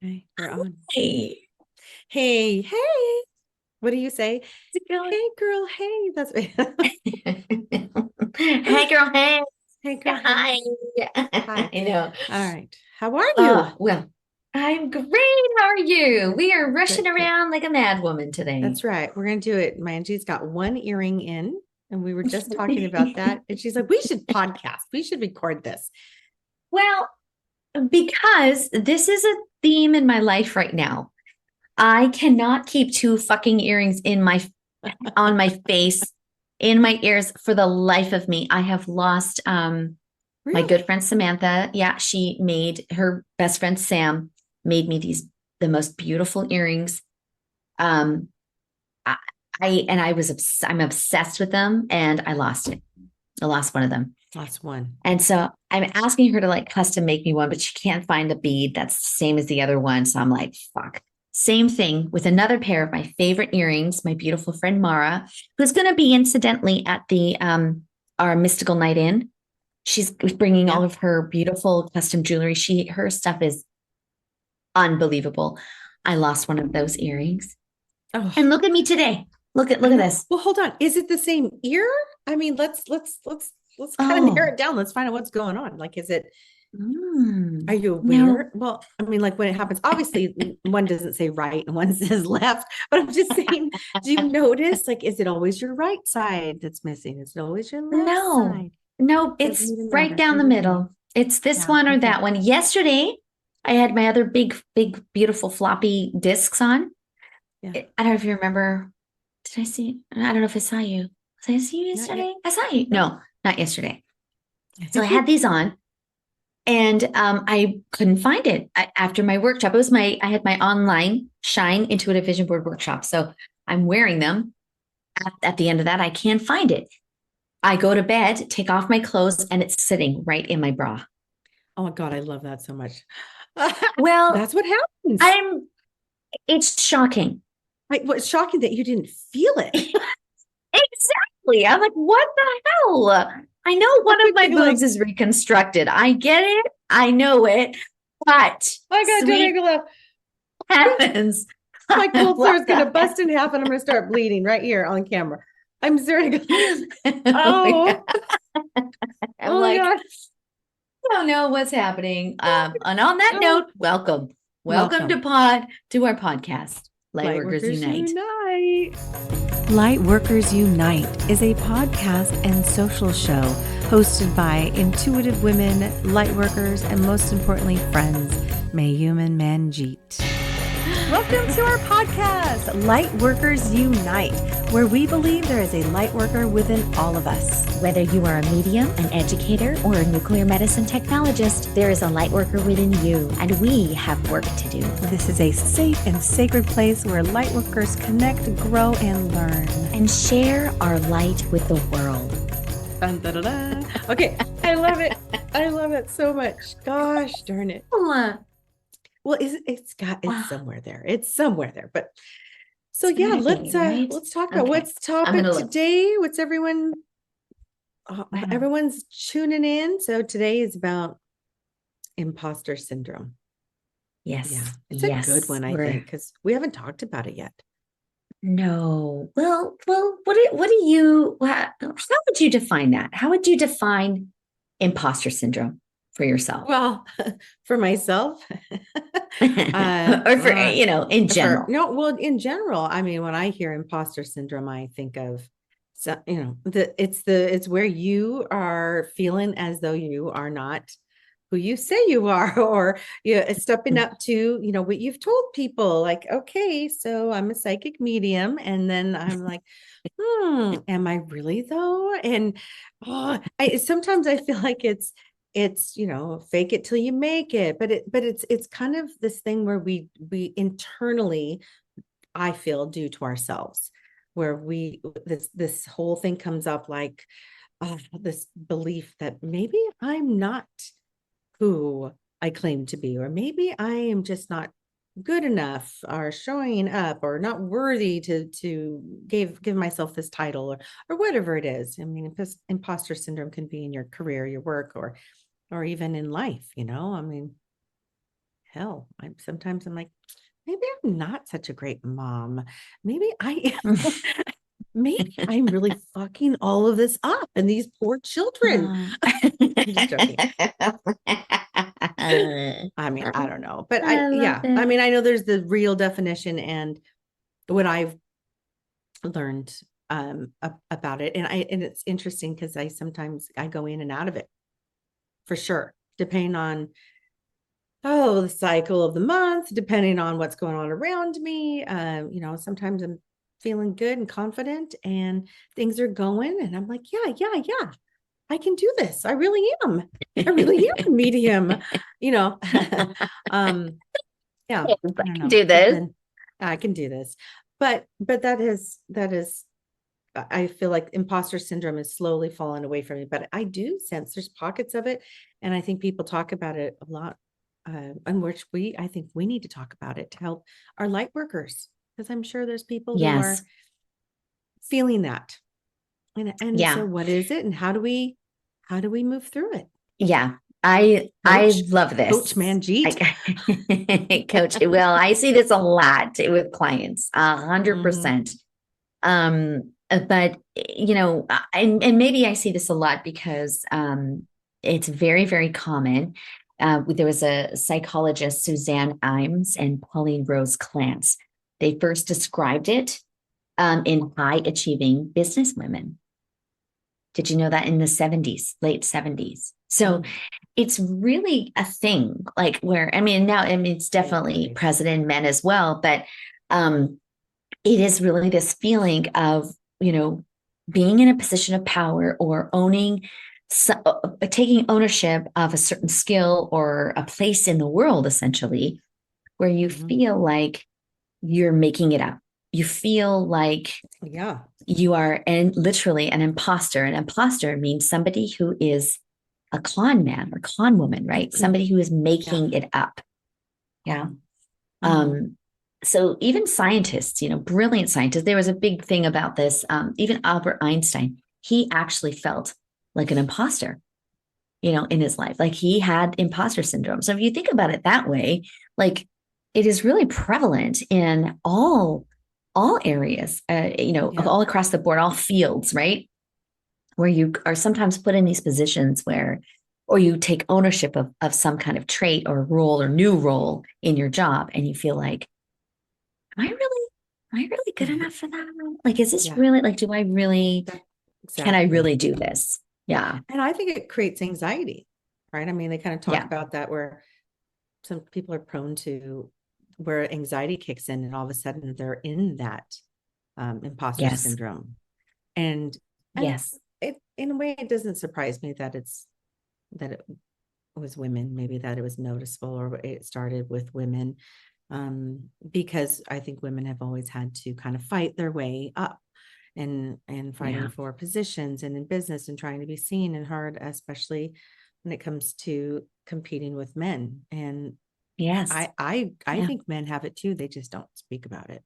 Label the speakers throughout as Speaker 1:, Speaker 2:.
Speaker 1: Okay, we're on.
Speaker 2: Hey,
Speaker 1: Hey, hey. What do you say?
Speaker 2: how's it going?
Speaker 1: Hey, girl. Hey, that's
Speaker 2: Hey, girl. Hey.
Speaker 1: Hey, girl. Hey.
Speaker 2: Hi.
Speaker 1: Hi.
Speaker 2: I know.
Speaker 1: All right. How are you?
Speaker 2: Well, I'm great. How are you? We are rushing
Speaker 1: Good, good.
Speaker 2: around like a mad woman today.
Speaker 1: That's right. We're gonna do it. Manjeet's got one earring in, and we were just talking about that. And she's like, "We should podcast. We should record this."
Speaker 2: Well, because this is a theme in my life right now. I cannot keep two fucking earrings in my on my face, in my ears for the life of me. I have lost my good
Speaker 1: Really?
Speaker 2: friend Samantha. Yeah, she made her best friend Sam made me the most beautiful earrings. Um, I, I'm obsessed with them, and I lost it. I lost one of them,
Speaker 1: Last one.
Speaker 2: and so I'm asking her to like custom make me one, but she can't find a bead that's the same as the other one. So I'm like, fuck. Same thing with another pair of my favorite earrings. My beautiful friend Mara, who's going to be incidentally at the our mystical night in. She's bringing
Speaker 1: Yeah.
Speaker 2: all of her beautiful custom jewelry. Her stuff is unbelievable. I lost one of those earrings. And
Speaker 1: Oh,
Speaker 2: look at me today.
Speaker 1: I
Speaker 2: Look at
Speaker 1: know.
Speaker 2: this.
Speaker 1: Well, hold on. Is it the same ear? I mean, let's kind of narrow
Speaker 2: Oh.
Speaker 1: it down. Let's find out what's going on. Like, is it? Are
Speaker 2: Mm.
Speaker 1: you
Speaker 2: No.
Speaker 1: aware? Well, I mean, like when it happens, obviously one doesn't say right and one says left, but I'm just saying, do you notice, like, is it always your right side that's missing? Is it always your left
Speaker 2: No.
Speaker 1: side?
Speaker 2: No,
Speaker 1: Doesn't
Speaker 2: it's
Speaker 1: even
Speaker 2: right
Speaker 1: matter.
Speaker 2: down the
Speaker 1: Either way.
Speaker 2: middle. It's this
Speaker 1: Yeah.
Speaker 2: one or
Speaker 1: Okay.
Speaker 2: that one. Yesterday, I had my other big, beautiful floppy discs on.
Speaker 1: Yeah.
Speaker 2: I don't know if you remember. Did I see? I don't know if I saw you. Did I see you
Speaker 1: Not yet.
Speaker 2: yesterday? I saw you.
Speaker 1: Nope.
Speaker 2: No, not yesterday. So I had these on, and I couldn't find it after my workshop. I had my online Shine Intuitive Vision Board workshop. So I'm wearing them. At the end of that, I can't find it. I go to bed, take off my clothes, and it's sitting right in my bra.
Speaker 1: Oh my God, I love that so much.
Speaker 2: Well,
Speaker 1: That's what happens.
Speaker 2: I'm, it's shocking.
Speaker 1: Like, what's shocking that you didn't feel it.
Speaker 2: Exactly. I'm like, what the hell? I know one of my
Speaker 1: You're
Speaker 2: boobs
Speaker 1: like,
Speaker 2: is reconstructed. I get it. I know it. But
Speaker 1: oh my God, don't make
Speaker 2: sweet
Speaker 1: me laugh.
Speaker 2: heavens.
Speaker 1: My
Speaker 2: What
Speaker 1: cold sore is gonna
Speaker 2: the
Speaker 1: bust in half and I'm gonna start bleeding right here on camera. I'm serious.
Speaker 2: hell?
Speaker 1: Oh,
Speaker 2: I'm
Speaker 1: oh my
Speaker 2: like,
Speaker 1: God.
Speaker 2: I don't know what's happening. And on that
Speaker 1: Oh,
Speaker 2: note, welcome. Welcome
Speaker 1: welcome.
Speaker 2: to our podcast, Lightworkers
Speaker 1: Lightworkers
Speaker 2: Unite.
Speaker 1: Unite. Lightworkers Unite is a podcast and social show hosted by intuitive women, lightworkers, and most importantly, friends, Mayume and Manjeet. Welcome to our podcast, Lightworkers Unite, where we believe there is a lightworker within all of us.
Speaker 2: Whether you are a medium, an educator, or a nuclear medicine technologist, there is a lightworker within you, and we have work to do.
Speaker 1: This is a safe and sacred place where lightworkers connect, grow, and learn.
Speaker 2: And share our light with the world.
Speaker 1: Dun, dun, dun, dun. Okay, I love it. I love it so much. Gosh darn it. Well, it's
Speaker 2: Wow.
Speaker 1: somewhere there. It's somewhere there. But so
Speaker 2: It's
Speaker 1: yeah,
Speaker 2: gotta be, right?
Speaker 1: let's talk about
Speaker 2: Okay.
Speaker 1: what's
Speaker 2: I'm
Speaker 1: topic
Speaker 2: gonna look.
Speaker 1: today. What's everyone
Speaker 2: I know.
Speaker 1: everyone's tuning in. So today is about imposter syndrome. Yeah,
Speaker 2: Yes.
Speaker 1: it's a good
Speaker 2: Yes.
Speaker 1: one, I think,
Speaker 2: We're
Speaker 1: because we haven't talked about it yet.
Speaker 2: no. Well, how would you define that? How would you define imposter syndrome for yourself?
Speaker 1: Well, for myself,
Speaker 2: Or for, in
Speaker 1: for
Speaker 2: general.
Speaker 1: no, well, in general, I mean, when I hear imposter syndrome, I think of, so, it's where you are feeling as though you are not who you say you are, or stepping up to, what you've told people, like, okay, so I'm a psychic medium, and then I'm like, am I really though? And sometimes I feel like it's fake it till you make it, but it's kind of this thing where we internally, I feel, do to ourselves, where this whole thing comes up, like this belief that maybe I'm not who I claim to be, or maybe I am just not good enough, or showing up, or not worthy to give myself this title, or whatever it is. I mean, imposter syndrome can be in your career, your work, or even in life, I mean, hell, sometimes I'm like, maybe I'm not such a great mom. Maybe I maybe I'm really fucking all of this up and these poor children.
Speaker 2: Uh,
Speaker 1: I'm just joking. I mean, I don't know. But
Speaker 2: I love
Speaker 1: I
Speaker 2: it.
Speaker 1: mean, I know there's the real definition and what I've learned about it. And it's interesting because I sometimes I go in and out of it for sure, depending on the cycle of the month, depending on what's going on around me. Sometimes I'm feeling good and confident and things are going, and I'm like, yeah, I can do this. I really am. I really am a medium, you know. um, yeah,
Speaker 2: Yes,
Speaker 1: I
Speaker 2: I
Speaker 1: don't
Speaker 2: can
Speaker 1: know.
Speaker 2: do
Speaker 1: But
Speaker 2: this.
Speaker 1: then I can do this. But that is I feel like imposter syndrome is slowly falling away from me, but I do sense there's pockets of it. And I think people talk about it a lot, and which I think we need to talk about it to help our light workers, because I'm sure there's people who
Speaker 2: Yes.
Speaker 1: are feeling that. And so
Speaker 2: Yeah.
Speaker 1: what is it and how do we move through it?
Speaker 2: Yeah. I
Speaker 1: Coach,
Speaker 2: love
Speaker 1: Coach
Speaker 2: this.
Speaker 1: Manjeet.
Speaker 2: Coach, well, I see this a lot with clients,
Speaker 1: Mhm.
Speaker 2: 100%. But and maybe I see this a lot because it's very, very common. There was a psychologist, Suzanne Imes and Pauline Rose Clance. They first described it in high achieving business women. Did you know that in the 70s, late 70s? So
Speaker 1: Mm.
Speaker 2: it's really a thing, like where, I mean, it's
Speaker 1: It
Speaker 2: definitely
Speaker 1: is.
Speaker 2: present in men as well, but um, it is really this feeling of, you know, being in a position of power or taking ownership of a certain skill or a place in the world, essentially, where you
Speaker 1: Mhm.
Speaker 2: feel like you're making it up. You feel like
Speaker 1: Yeah.
Speaker 2: you are literally an imposter. An imposter means somebody who is a con man or con woman, right? Somebody who is
Speaker 1: Yeah.
Speaker 2: making it up. Yeah.
Speaker 1: Mhm.
Speaker 2: Um, so even scientists, brilliant scientists, there was a big thing about this. Even Albert Einstein, he actually felt like an imposter, in his life. Like he had imposter syndrome. So if you think about it that way, like it is really prevalent in all areas, of
Speaker 1: Yeah.
Speaker 2: all across the board, all fields, right? Where you are sometimes put in these positions or you take ownership of some kind of trait or role or new role in your job, and you feel like, am I really good enough for that? Like, is this
Speaker 1: Yeah.
Speaker 2: really like, can I
Speaker 1: Exactly.
Speaker 2: really do this? Yeah.
Speaker 1: And I think it creates anxiety, right? I mean, they kind of talk
Speaker 2: Yeah.
Speaker 1: about that where some people are prone to where anxiety kicks in and all of a sudden they're in that imposter
Speaker 2: Yes.
Speaker 1: syndrome. And
Speaker 2: Yes.
Speaker 1: it in a way it doesn't surprise me that it was women, maybe that it was noticeable or it started with women. Because I think women have always had to kind of fight their way up and fighting
Speaker 2: Yeah.
Speaker 1: for positions and in business and trying to be seen and heard, especially when it comes to competing with men. And
Speaker 2: Yes.
Speaker 1: I
Speaker 2: Yeah.
Speaker 1: think men have it too. They just don't speak about it.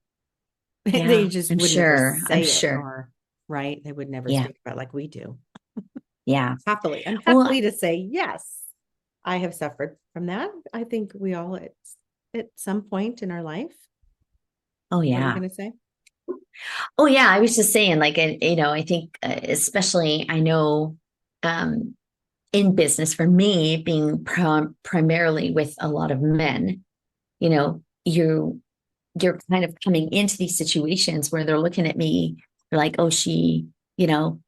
Speaker 1: They
Speaker 2: Yeah.
Speaker 1: just
Speaker 2: I'm
Speaker 1: would never
Speaker 2: sure. I'm
Speaker 1: say it,
Speaker 2: sure.
Speaker 1: or right. They would never
Speaker 2: Yeah.
Speaker 1: speak about it like we do.
Speaker 2: Yeah.
Speaker 1: Happily. I'm
Speaker 2: Well,
Speaker 1: happily to say yes. I have suffered from that. I think we all at some point in our life.
Speaker 2: oh,
Speaker 1: What are you
Speaker 2: yeah.
Speaker 1: going to say?
Speaker 2: Oh, yeah. I was just saying, like, I think, especially, I know, um, in business for me being primarily with a lot of men, you know, you're kind of coming into these situations where they're looking at me, they're like, oh, she, you know,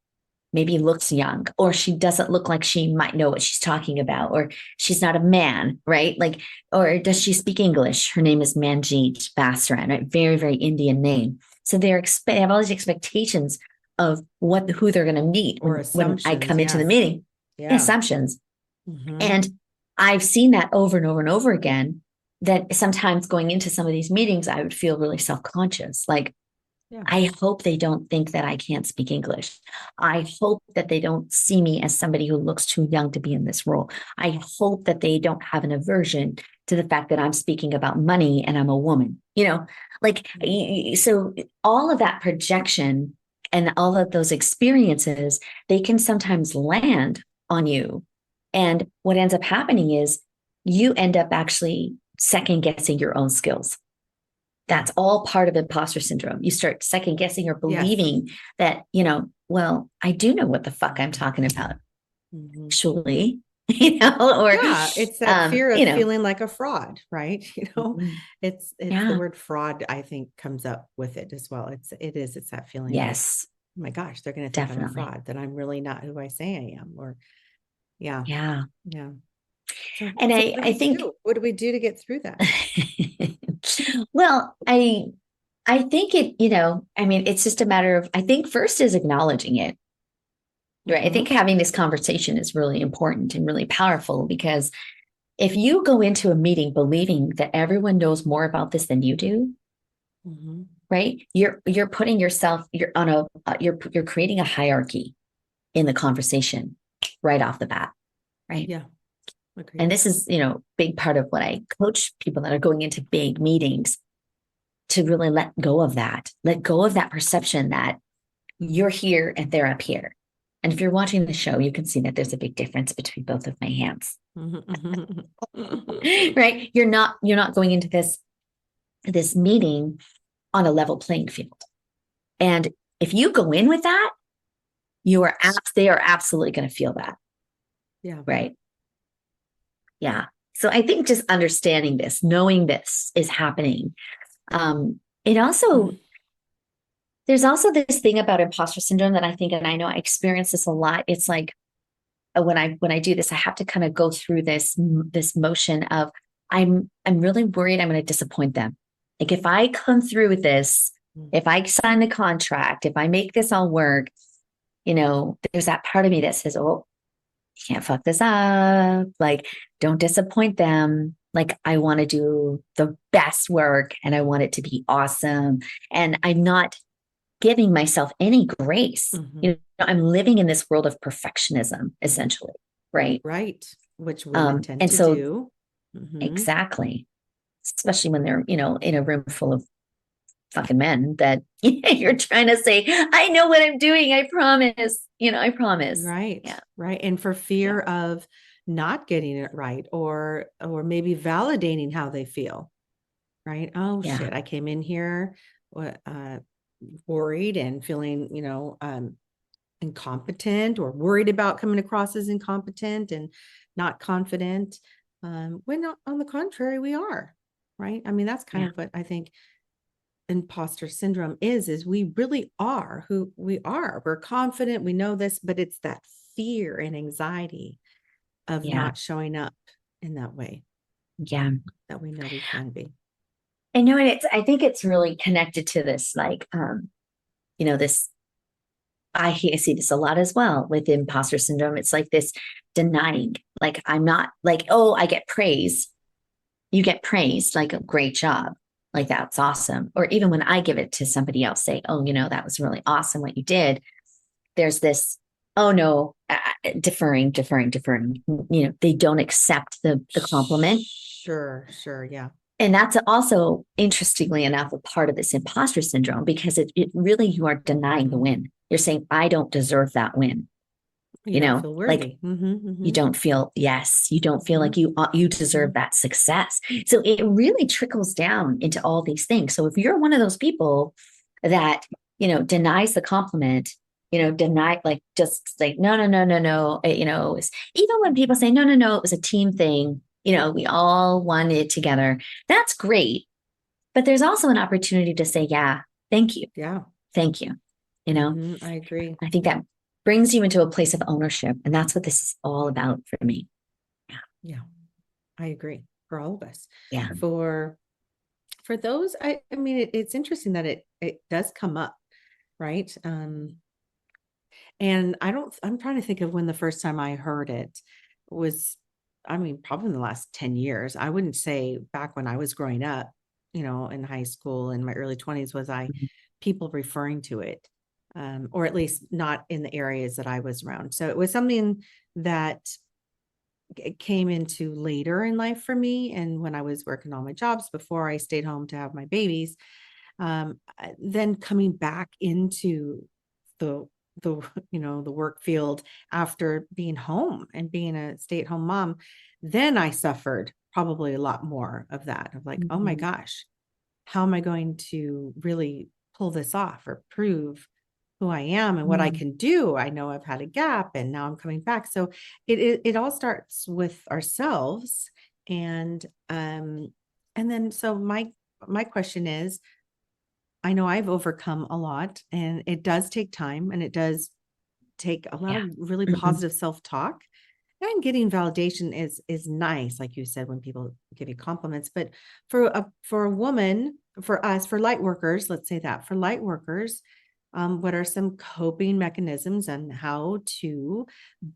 Speaker 2: maybe looks young, or she doesn't look like she might know what she's talking about, or she's not a man, right? Like, or does she speak English? Her name is Manjeet Basran, right? Very, very Indian name. So they have all these expectations of who they're going to meet
Speaker 1: Or
Speaker 2: when I
Speaker 1: assumptions?
Speaker 2: come into the
Speaker 1: Yes.
Speaker 2: meeting.
Speaker 1: Yeah.
Speaker 2: Assumptions.
Speaker 1: Hmm.
Speaker 2: And I've seen that over and over and over again. That sometimes going into some of these meetings, I would feel really self conscious. Like,
Speaker 1: Yeah.
Speaker 2: I hope they don't think that I can't speak English. I hope that they don't see me as somebody who looks too young to be in this role. I hope that they don't have an aversion to the fact that I'm speaking about money and I'm a woman, like, so all of that projection and all of those experiences, they can sometimes land on you. And what ends up happening is you end up actually second guessing your own skills. That's all part of imposter syndrome. You start second guessing or
Speaker 1: Yes.
Speaker 2: believing that, well, I do know what the fuck I'm talking about,
Speaker 1: Mhm.
Speaker 2: actually, or,
Speaker 1: Yeah, it's that fear of
Speaker 2: you know,
Speaker 1: feeling like a fraud, right?
Speaker 2: mhm,
Speaker 1: It's the
Speaker 2: yeah,
Speaker 1: word fraud, I think, comes up with it as well. It's that feeling of,
Speaker 2: yes,
Speaker 1: oh my gosh, they're going to think I'm a
Speaker 2: definitely.
Speaker 1: fraud, that I'm really not who I say I am. Or yeah,
Speaker 2: Yeah.
Speaker 1: yeah. So
Speaker 2: And
Speaker 1: so
Speaker 2: I,
Speaker 1: what do
Speaker 2: I
Speaker 1: we
Speaker 2: think,
Speaker 1: do? What do we do to get through that?
Speaker 2: well, I think I mean, it's just a matter of, I think first is acknowledging it, right? I think
Speaker 1: Hmm.
Speaker 2: having this conversation is really important and really powerful because if you go into a meeting believing that everyone knows more about this than you do,
Speaker 1: Hmm.
Speaker 2: right? You're putting yourself, you're on a, you're creating a hierarchy in the conversation right off the bat, right?
Speaker 1: Yeah,
Speaker 2: And
Speaker 1: agreed.
Speaker 2: this is, big part of what I coach people that are going into big meetings to really let go of that perception that you're here and they're up here. And if you're watching the show, you can see that there's a big difference between both of my hands,
Speaker 1: Mhm.
Speaker 2: right? You're not going into this meeting on a level playing field. And if you go in with that, they are absolutely going to feel that,
Speaker 1: Yeah.
Speaker 2: right? Yeah. So I think just understanding this, knowing this is happening. It also
Speaker 1: Mm.
Speaker 2: There's also this thing about imposter syndrome that I think, and I know I experience this a lot. It's like when I do this, I have to kind of go through this motion of I'm really worried I'm going to disappoint them. Like if I come through with this,
Speaker 1: Mm.
Speaker 2: if I sign the contract, if I make this all work, there's that part of me that says, "Oh, you can't fuck this up. Like, don't disappoint them. Like, I want to do the best work and I want it to be awesome." And I'm not giving myself any grace.
Speaker 1: Mhm.
Speaker 2: I'm living in this world of perfectionism, essentially, right?
Speaker 1: Right. Which women tend
Speaker 2: And
Speaker 1: to
Speaker 2: so,
Speaker 1: do. Hmm.
Speaker 2: exactly, especially when they're, in a room full of fucking men that you're trying to say, I know what I'm doing. I promise. I promise.
Speaker 1: Right,
Speaker 2: Yeah.
Speaker 1: right. And for
Speaker 2: Yeah.
Speaker 1: fear of not getting it right, or maybe validating how they feel, right? Oh
Speaker 2: Yeah.
Speaker 1: shit, I came in here worried and feeling, incompetent, or worried about coming across as incompetent and not confident. When on the contrary, we are, right? I mean, that's kind
Speaker 2: Yeah.
Speaker 1: of what I think imposter syndrome is we really are who we are. We're confident, we know this, but it's that fear and anxiety of
Speaker 2: Yeah.
Speaker 1: not showing up in that way
Speaker 2: Yeah.
Speaker 1: that we know we can be.
Speaker 2: I know. And I think it's really connected to this, like, this see this a lot as well with imposter syndrome. It's like this denying, like, I'm not like, oh, I get praise. You get praised, like a great job. Like, that's awesome. Or even when I give it to somebody else, say, oh, that was really awesome what you did. There's this, oh no, deferring. They don't accept the compliment.
Speaker 1: Sure, sure, yeah.
Speaker 2: And that's also, interestingly enough, a part of this imposter syndrome because it really, you are denying the
Speaker 1: Mhm.
Speaker 2: win. You're saying, I don't deserve that win.
Speaker 1: You don't feel
Speaker 2: Like
Speaker 1: worthy. Hmm.
Speaker 2: you
Speaker 1: Hmm.
Speaker 2: don't feel, yes, you don't feel
Speaker 1: Hmm.
Speaker 2: like you deserve
Speaker 1: Hmm.
Speaker 2: that success. So it really trickles down into all these things. So if you're one of those people that, denies the compliment, deny, like, just like, no, no, no, no, no, even when people say, no, no, no, it was a team thing, we all won it together. That's great. But there's also an opportunity to say, yeah, thank you.
Speaker 1: Yeah.
Speaker 2: Thank you. You know,
Speaker 1: Hmm. I agree.
Speaker 2: I think that brings you into a place of ownership. And that's what this is all about for me. Yeah.
Speaker 1: Yeah, I agree, for all of us.
Speaker 2: Yeah.
Speaker 1: For those, I mean, it's interesting that it does come up, right? And I'm trying to think of when the first time I heard it was, I mean, probably in the last 10 years. I wouldn't say back when I was growing up, in high school in my early 20s, was I
Speaker 2: Mhm.
Speaker 1: people referring to it, or at least not in the areas that I was around. So it was something that came into later in life for me. And when I was working all my jobs before I stayed home to have my babies, then coming back into the the the work field after being home and being a stay-at-home mom, then I suffered probably a lot more of that, of like, oh my
Speaker 2: Mhm.
Speaker 1: gosh, how am I going to really pull this off or prove who I am and what I
Speaker 2: Mm.
Speaker 1: can do? I know I've had a gap and now I'm coming back. So it all starts with ourselves. And then so my question is, I know I've overcome a lot, and it does take time, and it does take a lot
Speaker 2: Yeah.
Speaker 1: of really
Speaker 2: Mhm.
Speaker 1: positive self-talk. And getting validation is nice, like you said, when people give you compliments. But for a woman, for us, for light workers, let's say that for light workers, what are some coping mechanisms and how to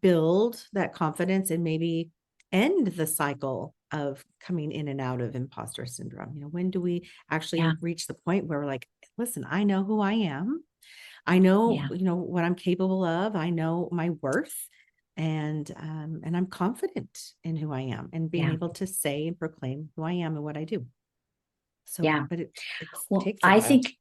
Speaker 1: build that confidence and maybe end the cycle of coming in and out of imposter syndrome? When do we
Speaker 2: Yeah.
Speaker 1: actually reach the point where we're like, listen, I know who I am. I know,
Speaker 2: Yeah.
Speaker 1: what I'm capable of. I know my worth, and I'm confident in who I am and being
Speaker 2: Yeah.
Speaker 1: able to say and proclaim who I am and what I do. So,
Speaker 2: Yeah.
Speaker 1: but it
Speaker 2: Well,
Speaker 1: takes a
Speaker 2: I
Speaker 1: while.
Speaker 2: think,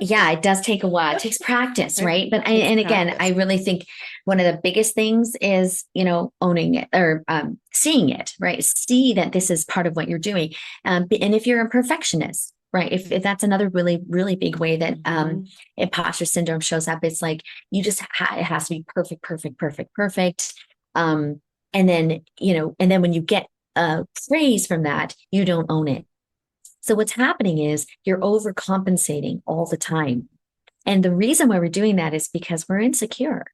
Speaker 2: yeah, it does take a while. It takes practice,
Speaker 1: It
Speaker 2: right? But
Speaker 1: takes
Speaker 2: and again, I
Speaker 1: practice.
Speaker 2: really think one of the biggest things is, owning it or seeing it, right? See that this is part of what you're doing. And if you're a perfectionist, right? If that's another really, really big way that
Speaker 1: Mhm.
Speaker 2: imposter syndrome shows up, it's like you just it has to be perfect, perfect, perfect, perfect. Um, and then when you get praise from that, you don't own it. So what's happening is you're overcompensating all the time. And the reason why we're doing that is because we're insecure.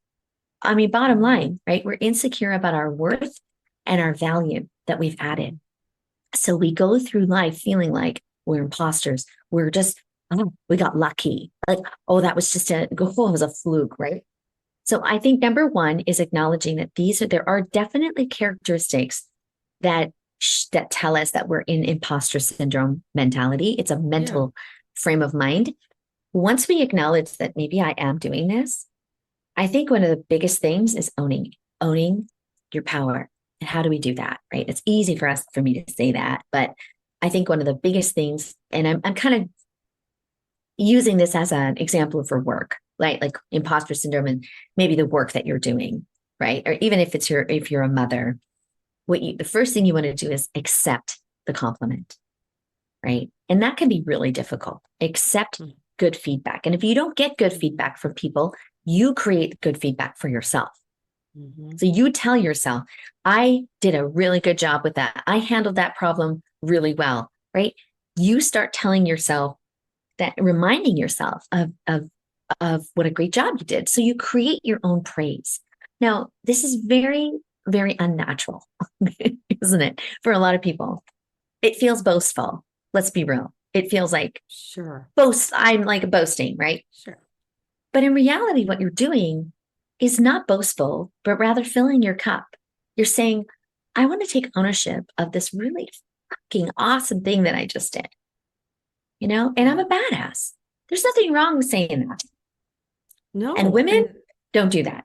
Speaker 2: I mean, bottom
Speaker 1: Mhm.
Speaker 2: line, right? We're insecure about our worth and our value that we've added. So we go through life feeling like we're imposters. We're just, oh, we got lucky. Like, oh, that was just it was a fluke, right? So I think number one is acknowledging that there are definitely characteristics that that tell us that we're in imposter syndrome mentality. It's a
Speaker 1: Yeah.
Speaker 2: mental frame of mind. Once we acknowledge that maybe I am doing this, I think one of the biggest things is owning your power. And how do we do that? Right. It's easy for me to say that, but I think one of the biggest things, and I'm kind of using this as an example for work, like imposter syndrome and maybe the work that you're doing, right? Or even if you're a mother, the first thing you want to do is accept the compliment, right? And that can be really difficult. Accept good feedback. And if you don't get good feedback from people, you create good feedback for yourself.
Speaker 1: Mhm.
Speaker 2: So you tell yourself, I did a really good job with that. I handled that problem really well, right? You start telling yourself that, reminding yourself of what a great job you did. So you create your own praise. Now, this is very, very unnatural, isn't it? For a lot of people, it feels boastful. Let's be real. It feels like
Speaker 1: Sure.
Speaker 2: I'm like boasting, right?
Speaker 1: Sure.
Speaker 2: But in reality, what you're doing is not boastful, but rather filling your cup. You're saying, I want to take ownership of this really fucking awesome thing that I just did, and I'm
Speaker 1: Yeah.
Speaker 2: a badass. There's nothing wrong with saying that. And
Speaker 1: No,
Speaker 2: women
Speaker 1: and
Speaker 2: don't do that.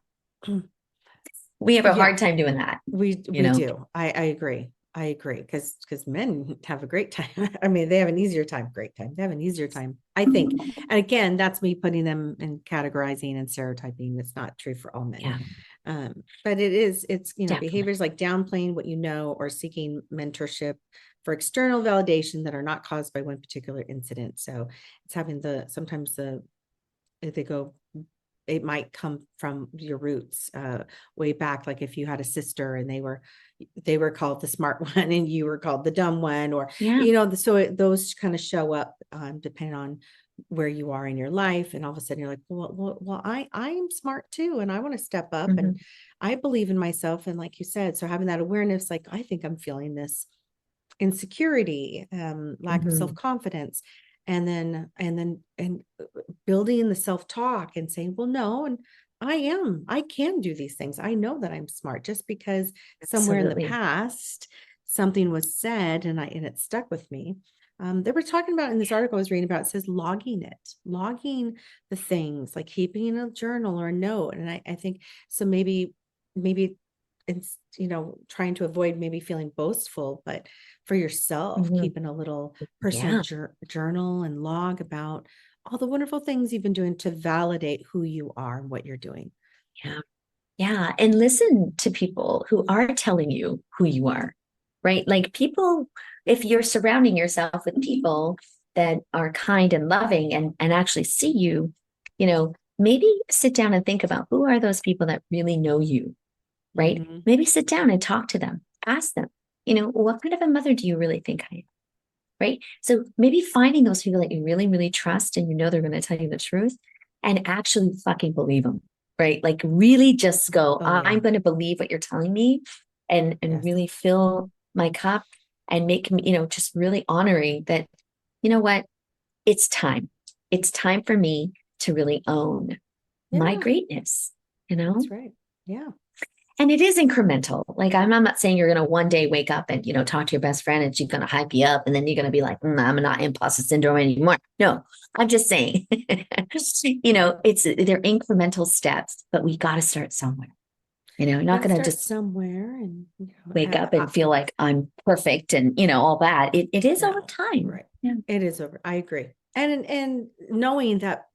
Speaker 2: We have a
Speaker 1: yeah,
Speaker 2: hard time doing that, you
Speaker 1: we
Speaker 2: know?
Speaker 1: do. I agree. I agree because men have a great time. I mean, they have an easier time. Great time. They have an easier time, I think. And again, that's me putting them in categorizing and stereotyping. It's not true for all men.
Speaker 2: Yeah,
Speaker 1: But it's
Speaker 2: definitely.
Speaker 1: behaviors like downplaying what you know or seeking mentorship for external validation that are not caused by one particular incident. So it's having sometimes they go, it might come from your roots way back, like if you had a sister and they were called the smart one and you were called the dumb one, or
Speaker 2: Yeah.
Speaker 1: those kind of show up depending on where you are in your life, and all of a sudden you're like, well, I am smart too, and I want to step up, and
Speaker 2: Mhm.
Speaker 1: I believe in myself, and like you said, so having that awareness, like I think I'm feeling this insecurity, lack of
Speaker 2: Mhm.
Speaker 1: self-confidence, and building the self-talk and saying, well, no, and I can do these things. I know that I'm smart, just because somewhere in the
Speaker 2: Absolutely.
Speaker 1: past something was said and it stuck with me. They were talking about in this article I was reading about, it says logging the things, like keeping a journal or a note. And I think so, maybe it's, trying to avoid maybe feeling boastful, but for yourself,
Speaker 2: Mhm.
Speaker 1: keeping a little personal
Speaker 2: Yeah.
Speaker 1: journal and log about all the wonderful things you've been doing to validate who you are and what you're doing.
Speaker 2: Yeah. Yeah. And listen to people who are telling you who you are. right? Like people, if you're surrounding yourself with people that are kind and loving and actually see you, maybe sit down and think about who are those people that really know you, right?
Speaker 1: Mhm.
Speaker 2: Maybe sit down and talk to them, ask them, what kind of a mother do you really think I am? Right. So maybe finding those people that you really, really trust and they're going to tell you the truth and actually fucking believe them. Right. Like really just go,
Speaker 1: Oh
Speaker 2: I'm
Speaker 1: yeah.
Speaker 2: going to believe what you're telling me and
Speaker 1: Yes.
Speaker 2: really fill my cup and make me, just really honoring that, you know what, it's time. It's time for me to really own my
Speaker 1: Yeah,
Speaker 2: greatness, you know?
Speaker 1: that's right. Yeah.
Speaker 2: And it is incremental. Like I'm not saying you're going to one day wake up and, talk to your best friend and she's going to hype you up. And then you're going to be like, I'm not imposter syndrome anymore. No, I'm just saying, they're incremental steps, but we got to start somewhere,
Speaker 1: You
Speaker 2: not
Speaker 1: gotta
Speaker 2: going to
Speaker 1: start
Speaker 2: just
Speaker 1: somewhere and
Speaker 2: wake up and feel like I'm perfect and, all that. It is over
Speaker 1: no,
Speaker 2: time.
Speaker 1: right.
Speaker 2: Yeah.
Speaker 1: It is over. I agree. And knowing that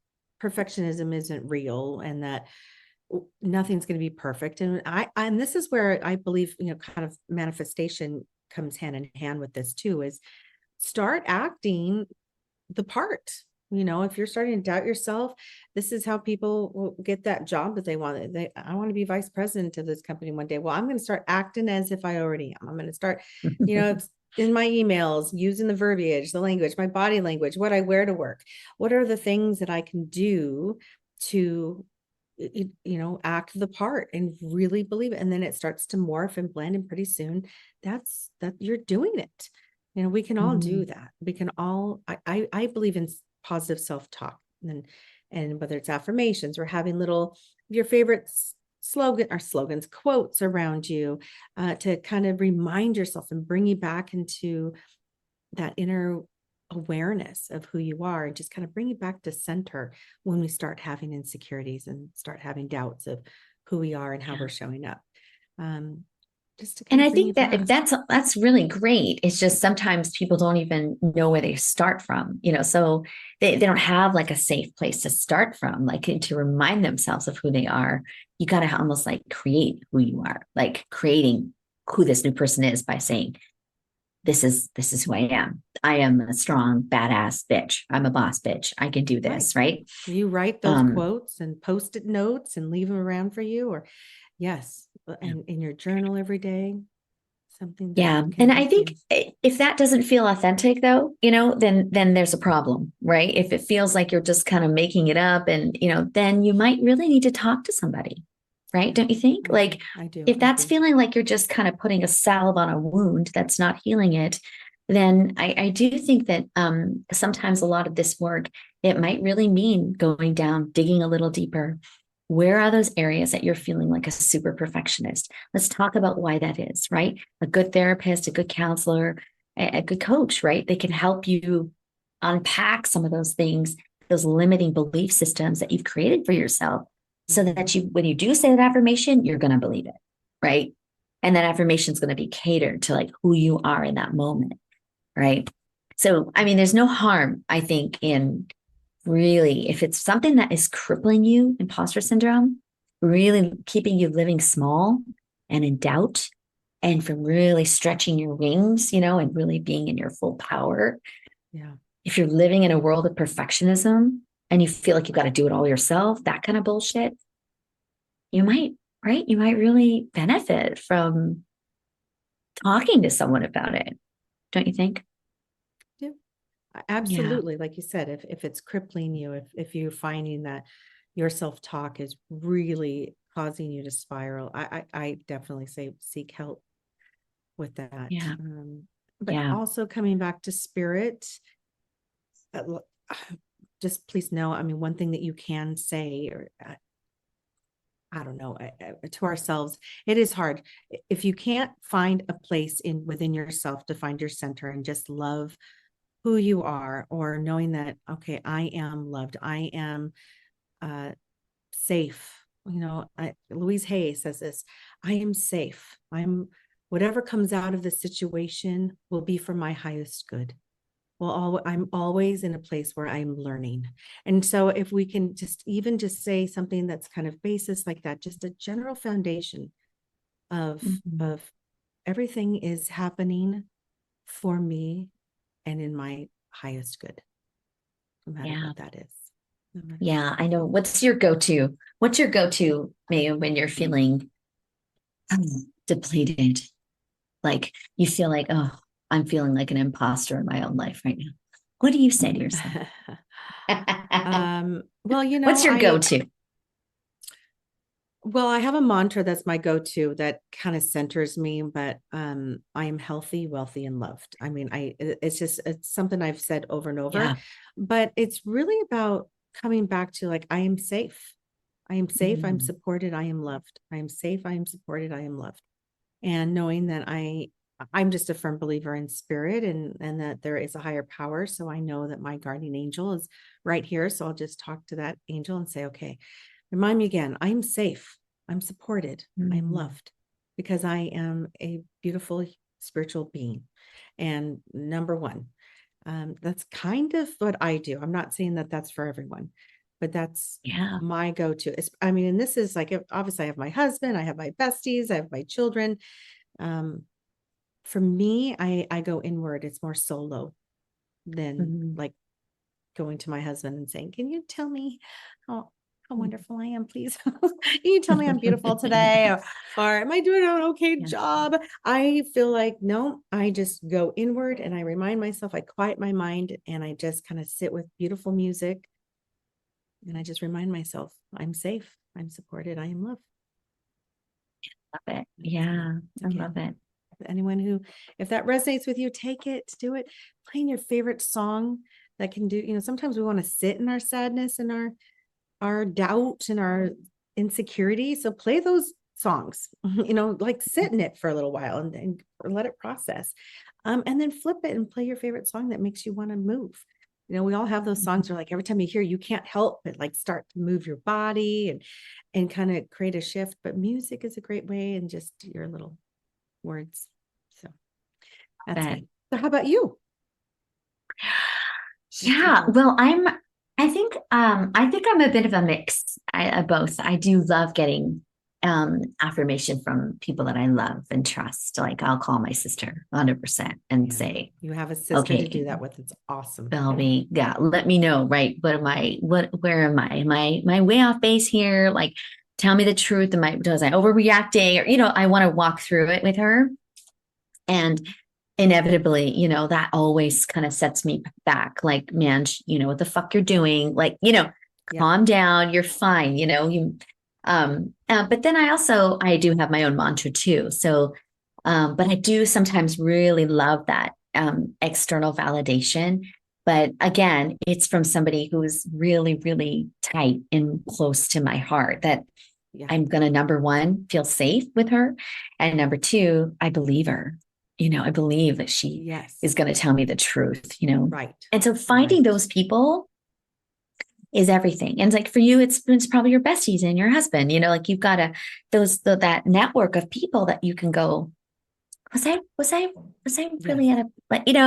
Speaker 1: perfectionism isn't real and that nothing's going to be perfect. And and this is where I believe, kind of manifestation comes hand in hand with this too, is start acting the part. If you're starting to doubt yourself, this is how people will get that job that they want. I want to be vice president of this company one day. Well, I'm going to start acting as if I already am. I'm going to start, in my emails, using the verbiage, the language, my body language, what I wear to work. What are the things that I can do to, act the part and really believe it? And then it starts to morph and blend. And pretty soon that you're doing it. We can all do
Speaker 2: Mhm.
Speaker 1: that. We can all, I believe in positive self-talk and whether it's affirmations or having little, your favorite slogans, quotes around you, to kind of remind yourself and bring you back into that inner awareness of who you are and just kind of bring you back to center when we start having insecurities and start having doubts of who we are and how we're
Speaker 2: Yeah.
Speaker 1: showing up. Um, just to
Speaker 2: And
Speaker 1: kind of
Speaker 2: I
Speaker 1: bring you
Speaker 2: think that if
Speaker 1: back.
Speaker 2: that's really great. It's just sometimes people don't even know where they start from, so they don't have like a safe place to start from, like to remind themselves of who they are. You got to almost like create who you are, like creating who this new person is by saying, this is who I am. I am a strong, badass bitch. I'm a boss bitch. I can do
Speaker 1: Right.
Speaker 2: this, right?
Speaker 1: You write those
Speaker 2: Um,
Speaker 1: quotes and post-it notes and leave them around for you, or yes, and in your journal every day, something that
Speaker 2: Yeah.
Speaker 1: can
Speaker 2: And I
Speaker 1: help
Speaker 2: think
Speaker 1: you.
Speaker 2: if that doesn't feel authentic though, then there's a problem, right? If it feels like you're just kind of making it up and, then you might really need to talk to somebody, right?
Speaker 1: Yeah,
Speaker 2: Don't you think?
Speaker 1: I do.
Speaker 2: Like
Speaker 1: I do.
Speaker 2: if
Speaker 1: I
Speaker 2: that's
Speaker 1: agree.
Speaker 2: feeling like you're just kind of putting a salve on a wound that's not healing it, then I do think that sometimes a lot of this work, it might really mean going down, digging a little deeper. Where are those areas that you're feeling like a super perfectionist? Let's talk about why that is, right? A good therapist, a good counselor, a good coach, right? They can help you unpack some of those things, those limiting belief systems that you've created for yourself, so
Speaker 1: Mhm.
Speaker 2: that when you do say that affirmation, you're going to believe it, right? And that affirmation is going to be catered to like who you are in that moment, right? So, I mean, there's no harm, I think, in really, if it's something that is crippling you, imposter syndrome, really keeping you living small and in doubt, and from really stretching your wings, and really being in your full power.
Speaker 1: Yeah.
Speaker 2: If you're living in a world of perfectionism and you feel like you got to do it all yourself, that kind of bullshit, you might, right? You might really benefit from talking to someone about it. Don't you think?
Speaker 1: Yeah.
Speaker 2: Yeah.
Speaker 1: Absolutely. Like you said, if it's crippling you, if you're finding that your self-talk is really causing you to spiral, I definitely say seek help with that.
Speaker 2: Yeah.
Speaker 1: But
Speaker 2: Yeah.
Speaker 1: also coming back to spirit, just please know, I mean, one thing that you can say, or I don't know, to ourselves, it is hard. If you can't find a place within yourself to find your center and just love who you are, or knowing that, okay, I am loved, I am uh, safe. Louise Hay says this, I am safe. Whatever comes out of the situation will be for my highest good. Well, I'm always in a place where I'm learning. And so if we can just say something that's kind of basis like that, just a general foundation of
Speaker 2: Mhm.
Speaker 1: everything is happening for me and in my highest good, no matter
Speaker 2: Yeah.
Speaker 1: what that is. No matter
Speaker 2: Yeah. I know. What's your go-to? What's your go-to, Mayu, when you're feeling depleted? Like you feel like, oh, I'm feeling like an imposter in my own life right now. What do you say to yourself?
Speaker 1: well,
Speaker 2: What's your go-to?
Speaker 1: I have a mantra that's my go-to that kind of centers me, but I am healthy, wealthy, and loved. I mean, it's something I've said over and over,
Speaker 2: Yeah.
Speaker 1: but it's really about coming back to like I am safe. I am safe, I'm
Speaker 2: Mm,
Speaker 1: supported, I am loved. I am safe, I am supported, I am loved. And knowing that I'm just a firm believer in spirit and that there is a higher power. So I know that my guardian angel is right here. So I'll just talk to that angel and say, okay, remind me again, I'm safe, I'm supported, I'm
Speaker 2: mm,
Speaker 1: loved because I am a beautiful spiritual being. And number one, that's kind of what I do. I'm not saying that that's for everyone, but that's
Speaker 2: yeah.
Speaker 1: my go-to. I mean, and this is like, obviously I have my husband, I have my besties, I have my children. Um, for me, I go inward. It's more solo than
Speaker 2: Mm,
Speaker 1: like going to my husband and saying, "Can you tell me how wonderful I am, please? Can you tell me I'm beautiful today, or am I doing an okay
Speaker 2: yeah.
Speaker 1: job?" I feel like no, I just go inward and I remind myself. I quiet my mind and I just kind of sit with beautiful music, and I just remind myself I'm safe, I'm supported, I am loved.
Speaker 2: Love it.
Speaker 1: So
Speaker 2: Yeah. I love
Speaker 1: again,
Speaker 2: it.
Speaker 1: anyone who, if that resonates with you, take it, do it. Playing your favorite song that can do, sometimes we want to sit in our sadness and our doubt and our insecurity. So play those songs, like sit in it for a little while and let it process. And then flip it and play your favorite song that makes you want to move. We all have those songs where like every time you hear, you can't help but like start to move your body and kind of create a shift. But music is a great way, and just your little words. So that's
Speaker 2: But
Speaker 1: me. So how about you? What's
Speaker 2: yeah,
Speaker 1: your
Speaker 2: well, I think I'm a bit of a mix of both. I do love getting affirmation from people that I love and trust. Like I'll call my sister 100% and
Speaker 1: yeah.
Speaker 2: say,
Speaker 1: You have a sister to do
Speaker 2: okay,
Speaker 1: that with. It's awesome.
Speaker 2: Belby, yeah, let me know, right? Where am I? Am I way off base here? Like, tell me the truth. Was I overreacting? Or, I want to walk through it with her. And inevitably, that always kind of sets me back. Like, man, you know what the fuck you're doing? Like,
Speaker 1: Yep.
Speaker 2: calm down. You're fine. But then I do have my own mantra too. So, but I do sometimes really love that external validation. But again, it's from somebody who's really, really tight and close to my heart that
Speaker 1: Yeah.
Speaker 2: I'm going to, number one, feel safe with her. And number two, I believe her. I believe that she
Speaker 1: Yes.
Speaker 2: is going to tell me the truth.
Speaker 1: Right.
Speaker 2: And so finding
Speaker 1: Right.
Speaker 2: those people is everything. And like for you, it's probably your besties and your husband, like you've got that network of people that you can go, was I
Speaker 1: Yes.
Speaker 2: really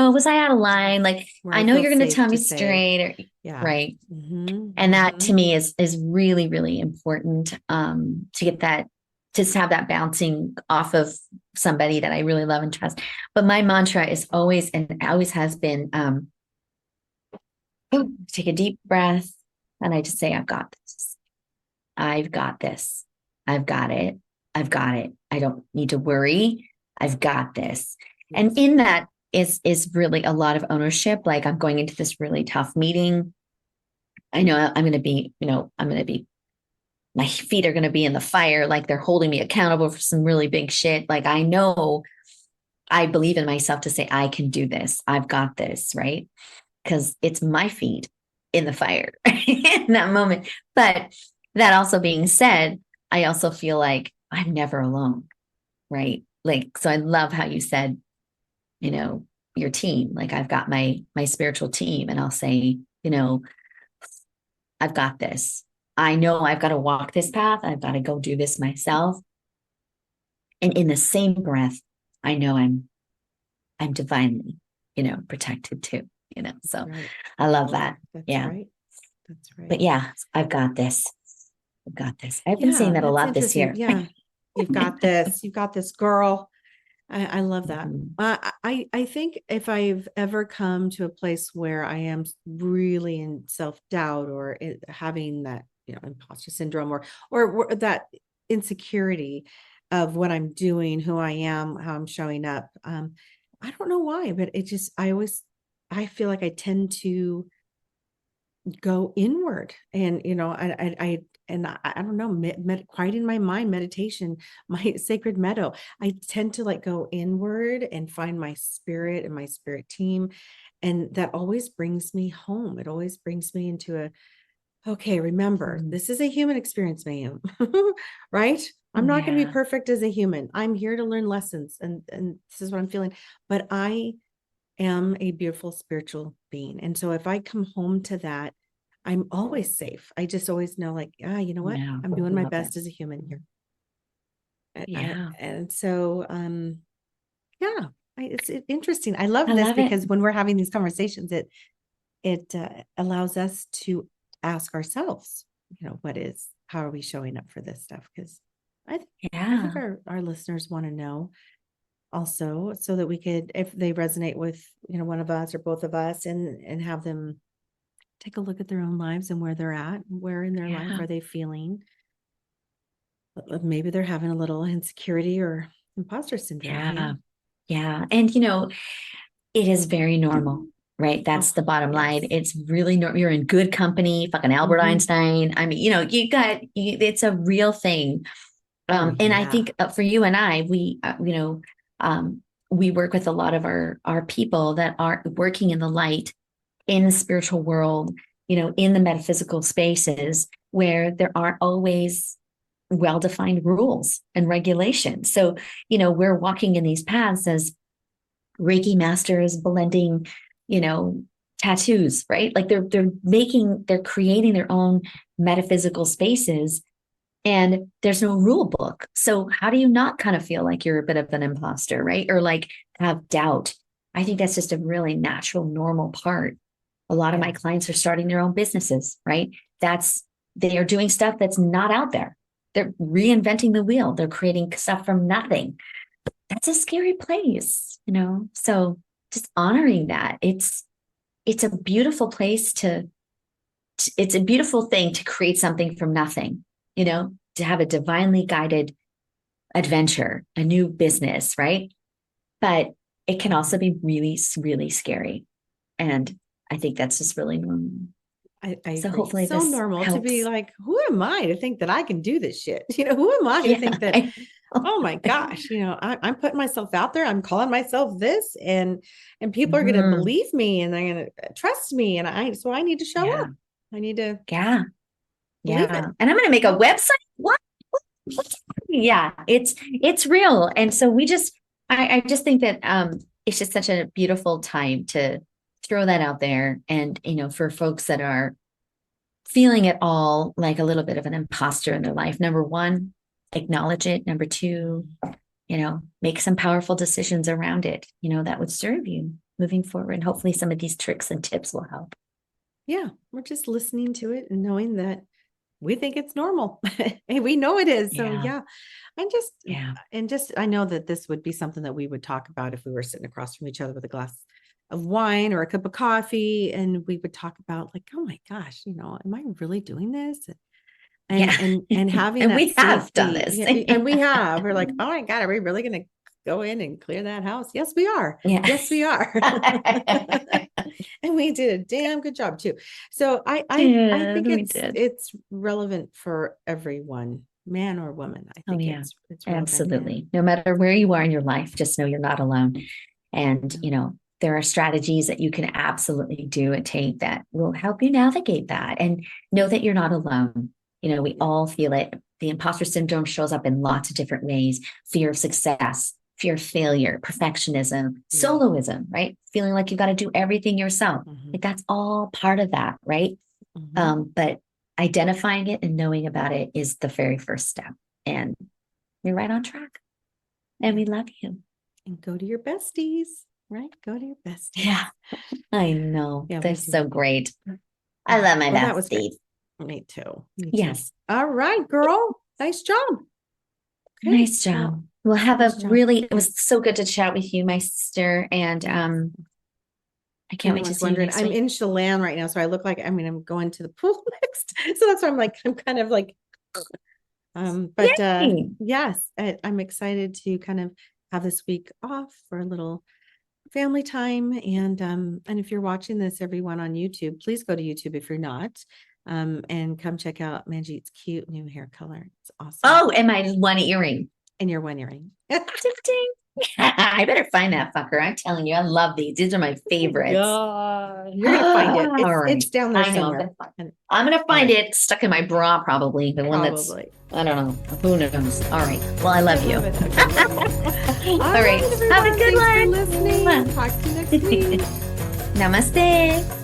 Speaker 2: was I out of line? Like,
Speaker 1: Where
Speaker 2: I
Speaker 1: I
Speaker 2: know
Speaker 1: feel
Speaker 2: you're going to
Speaker 1: safe
Speaker 2: tell
Speaker 1: to
Speaker 2: me
Speaker 1: say,
Speaker 2: straight or
Speaker 1: yeah.
Speaker 2: right. And that
Speaker 1: Mm-hmm.
Speaker 2: to me is really, really important to get that, just have that bouncing off of somebody that I really love and trust. But my mantra is always, and always has been, take a deep breath. And I just say, I've got this. I've got this. I've got it. I've got it. I don't need to worry. I've got this. And
Speaker 1: Yes.
Speaker 2: in that is really a lot of ownership. Like I'm going into this really tough meeting. I know I'm going to be my feet are going to be in the fire, like they're holding me accountable for some really big shit. Like I know I believe in myself to say, I can do this. I've got this, right? Because it's my feet in the fire in that moment. But that also being said, I also feel like I'm never alone, right? Like, so I love how you said, you know, your team, like I've got my spiritual team, and I'll say, I've got this. I know I've got to walk this path. I've got to go do this myself. And in the same breath, I know I'm divinely, protected too. So
Speaker 1: Right.
Speaker 2: I love that.
Speaker 1: That's
Speaker 2: Yeah.
Speaker 1: right. That's right.
Speaker 2: But yeah, I've got this. I've got this. I've been saying
Speaker 1: Yeah,
Speaker 2: that a
Speaker 1: that's
Speaker 2: lot this
Speaker 1: interesting.
Speaker 2: year.
Speaker 1: Yeah. You've got this. You've got this, girl. I love that.
Speaker 2: Mhm.
Speaker 1: I think if I've ever come to a place where I am really in self-doubt or having that, imposter syndrome or that insecurity of what I'm doing, who I am, how I'm showing up. I don't know why, but I feel like I tend to go inward and I don't know, quieting my mind, meditation, my sacred meadow. I tend to like go inward and find my spirit and my spirit team, and that always brings me home. It always brings me into okay, remember,
Speaker 2: Mhm.
Speaker 1: this is a human experience, ma'am. Right? I'm not going to be
Speaker 2: Yeah,
Speaker 1: perfect as a human. I'm here to learn lessons, and this is what I'm feeling, but I am a beautiful spiritual being. And so if I come home to that, I'm always safe. I just always know, like, you know what?
Speaker 2: yeah,
Speaker 1: I'm
Speaker 2: I
Speaker 1: doing my
Speaker 2: love it.
Speaker 1: best as a human here.
Speaker 2: Yeah,
Speaker 1: And so, yeah, it's interesting. I love
Speaker 2: I
Speaker 1: this
Speaker 2: love it.
Speaker 1: because when we're having these conversations, it allows us to ask ourselves, how are we showing up for this stuff? Because I think
Speaker 2: Yeah,
Speaker 1: our listeners want to know also, so that we could, if they resonate with, one of us or both of us, and have them take a look at their own lives and where they're at, where in their life
Speaker 2: yeah,
Speaker 1: are they feeling maybe they're having a little insecurity or imposter syndrome. Yeah.
Speaker 2: yeah, yeah. And it is very normal, right? That's
Speaker 1: Oh,
Speaker 2: the bottom line.
Speaker 1: yes.
Speaker 2: It's really normal. You're in good company, fucking Albert
Speaker 1: Hmm.
Speaker 2: Einstein. I mean, it's a real thing.
Speaker 1: Oh,
Speaker 2: And I
Speaker 1: yeah.
Speaker 2: think for you and I, um, we work with a lot of our people that are working in the light, in the spiritual world, in the metaphysical spaces where there aren't always well-defined rules and regulations. So, we're walking in these paths as Reiki masters blending, you know, tattoos, right? Like they're creating their own metaphysical spaces and there's no rule book. So how do you not kind of feel like you're a bit of an imposter, right? Or like have doubt? I think that's just a really natural, normal part. A lot of my
Speaker 1: Yeah.
Speaker 2: clients are starting their own businesses, right? They are doing stuff that's not out there. They're reinventing the wheel. They're creating stuff from nothing. That's a scary place. So just honoring that. It's a beautiful place it's a beautiful thing to create something from nothing, to have a divinely guided adventure, a new business, right? But it can also be really, really scary. And I think that's just really normal.
Speaker 1: I
Speaker 2: So
Speaker 1: agree.
Speaker 2: hopefully
Speaker 1: So
Speaker 2: this
Speaker 1: normal to be
Speaker 2: helps.
Speaker 1: like, who am I to think that I can do this shit? Who am I to
Speaker 2: Yeah.
Speaker 1: think that, oh my gosh, I'm putting myself out there. I'm calling myself this, and people are going to
Speaker 2: Mhm.
Speaker 1: believe me, and they're going to trust me. So I need to show
Speaker 2: Yeah.
Speaker 1: up. I need to
Speaker 2: Yeah.
Speaker 1: believe
Speaker 2: Yeah.
Speaker 1: it.
Speaker 2: And I'm going to make a website. What? Yeah, it's real. And so I just think that it's just such a beautiful time to throw that out there. And for folks that are feeling it all like a little bit of an imposter in their life, number one, acknowledge it. Number two, make some powerful decisions around it, that would serve you moving forward. And hopefully some of these tricks and tips will help.
Speaker 1: Yeah, we're just listening to it and knowing that we think it's normal. And we know it is. So
Speaker 2: Yeah.
Speaker 1: yeah, I just
Speaker 2: Yeah.
Speaker 1: and just I know that this would be something that we would talk about if we were sitting across from each other with a glass of wine or a cup of coffee, and we would talk about like, oh my gosh, am I really doing this?
Speaker 2: Yeah.
Speaker 1: And having
Speaker 2: And
Speaker 1: that
Speaker 2: we have done
Speaker 1: safety.
Speaker 2: this.
Speaker 1: Yeah, and we have. We're like, oh my God, are we really going to go in and clear that house? Yes, we are.
Speaker 2: Yeah.
Speaker 1: Yes, we are. And we did a damn good job too. So I
Speaker 2: Did
Speaker 1: think
Speaker 2: we did.
Speaker 1: it's relevant for everyone, man or woman. I
Speaker 2: Oh
Speaker 1: think
Speaker 2: yeah,
Speaker 1: it's relevant. And
Speaker 2: absolutely. No matter where you are in your life, just know you're not alone. And,
Speaker 1: yeah.
Speaker 2: there are strategies that you can absolutely do and take that will help you navigate that and know that you're not alone. We
Speaker 1: Yeah.
Speaker 2: all feel it. The imposter syndrome shows up in lots of different ways: fear of success, fear of failure, perfectionism,
Speaker 1: Yeah.
Speaker 2: soloism, right? Feeling like you got to do everything yourself.
Speaker 1: Hmm.
Speaker 2: Like that's all part of that, right?
Speaker 1: Hmm.
Speaker 2: But identifying it and knowing about it is the very first step. And you're right on track. And
Speaker 1: Yeah.
Speaker 2: we love you.
Speaker 1: And go to your besties, right? Go to your besties.
Speaker 2: Yeah, I know.
Speaker 1: Yeah,
Speaker 2: They're
Speaker 1: we
Speaker 2: so
Speaker 1: do.
Speaker 2: great. I
Speaker 1: Yeah.
Speaker 2: love my
Speaker 1: Well, that was great.
Speaker 2: besties.
Speaker 1: Me too. Me too.
Speaker 2: Yes.
Speaker 1: All right, girl. Nice job. Okay.
Speaker 2: Nice
Speaker 1: Well,
Speaker 2: job. Well, have a
Speaker 1: Nice job.
Speaker 2: it was so good to chat with you, my sister. And I can't wait to
Speaker 1: Everyone's
Speaker 2: see you
Speaker 1: wondering.
Speaker 2: next
Speaker 1: I'm
Speaker 2: week.
Speaker 1: in Chelan right now, so I look like, I mean, I'm going to the pool next. So that's why I'm kind of like, but
Speaker 2: Yay!
Speaker 1: yes, I'm excited to kind of have this week off for a little family time. And if you're watching this, everyone on YouTube, please go to YouTube if you're not, and come check out Manjeet's cute new hair color. It's awesome.
Speaker 2: Oh, and my one earring.
Speaker 1: And your one earring.
Speaker 2: Ding, ding. I better find that fucker. I'm telling you, I love these. These are my favorites.
Speaker 1: God, you're gonna find it.
Speaker 2: All right.
Speaker 1: It's down there
Speaker 2: I know.
Speaker 1: somewhere.
Speaker 2: I'm gonna find
Speaker 1: right.
Speaker 2: it stuck in my bra, probably. The one that's,
Speaker 1: Probably.
Speaker 2: I don't know. Who knows? All right. Well, I love you.
Speaker 1: All
Speaker 2: right.
Speaker 1: everyone.
Speaker 2: Have a good
Speaker 1: Thanks for
Speaker 2: one.
Speaker 1: listening. Talk to you next week.
Speaker 2: Namaste.